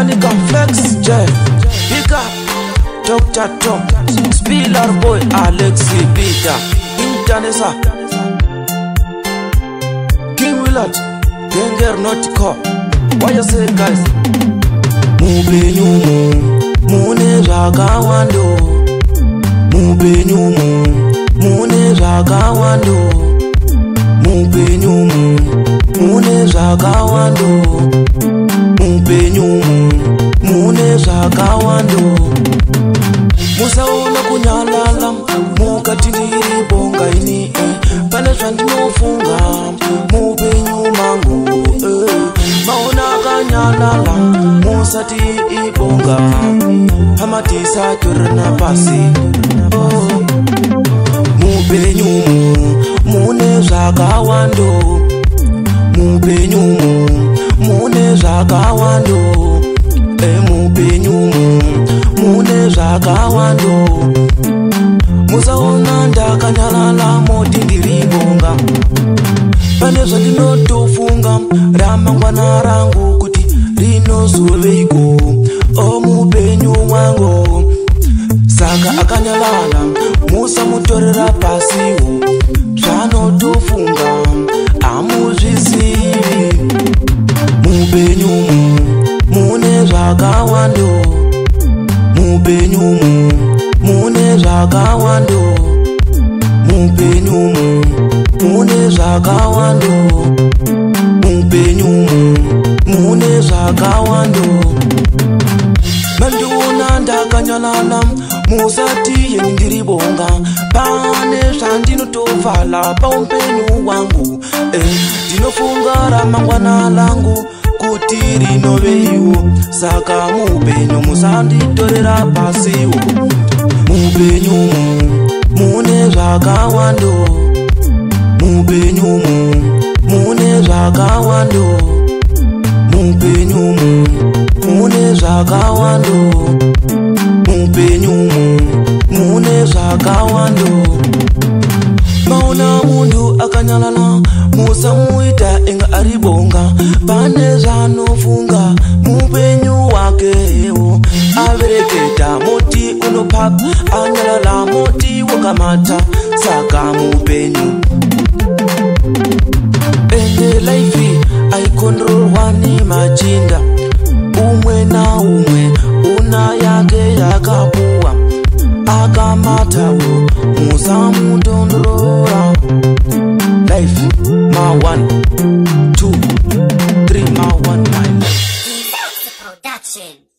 Danica Flex J, Pick Up, Dr. Tom, Spiller Boy, Alexi Peter, Intanesa, King Willard, Genger Not Call. What you say, guys? Mubenyumu, mune ragawando. Mubenyumu, mune ragawando. Mubenyumu, mune ragawando. Mubenyumu, mune ragawando. Musaona kunyalala, mukati ndiri bonga ini. Pane zvandinofunga, mubenyumangu. Maona kanyalala, musati ibonga. Hamatisa turna pasi. Mubenyumu, mune zvakawando. Mubenyumu, mune zvakawando. Mubenyumu, mune zvakawando. Musaona ndakanyalala moti ndiribonga. Pane zvandinotofunga ramangwana rangu kuti rinozoveiko mupenyu wangu. Saka akanyalala musamutorera pasiwo zvanotofunga amuzvizivi. Mupenyumu mune zvakawando. Mupenyumu mune zvakawando. Mupenyumu mune zvakawando. Mupenyumu mune zvakawando. Mandiona ndakanyalala musati yendiribonga. Pane zvandinotovala paupenyu wangu. Ndinofunga ramangwana langu kuti rinoveiwo. Saka mupenyu musanditorera pasiwo. Mupenyumu mune zvakawando. Mupenyumu mune zvakawando. Mupenyumu mune zvakawando. Mupenyumu mune zvakawando. Maona mundu akanyalala musamuita inga aribonga. Pane zvanofunga mupenyu wakewo. Avereketa moti unopak, anyalala moti wakamata. Saka mupenyu ende life aikontrolwa ni machinda. Umwe na umwe una yake yakapuwa. Akamatawo musamutondorora. Life ma 1, 2, 3 ma 1 my life. Production.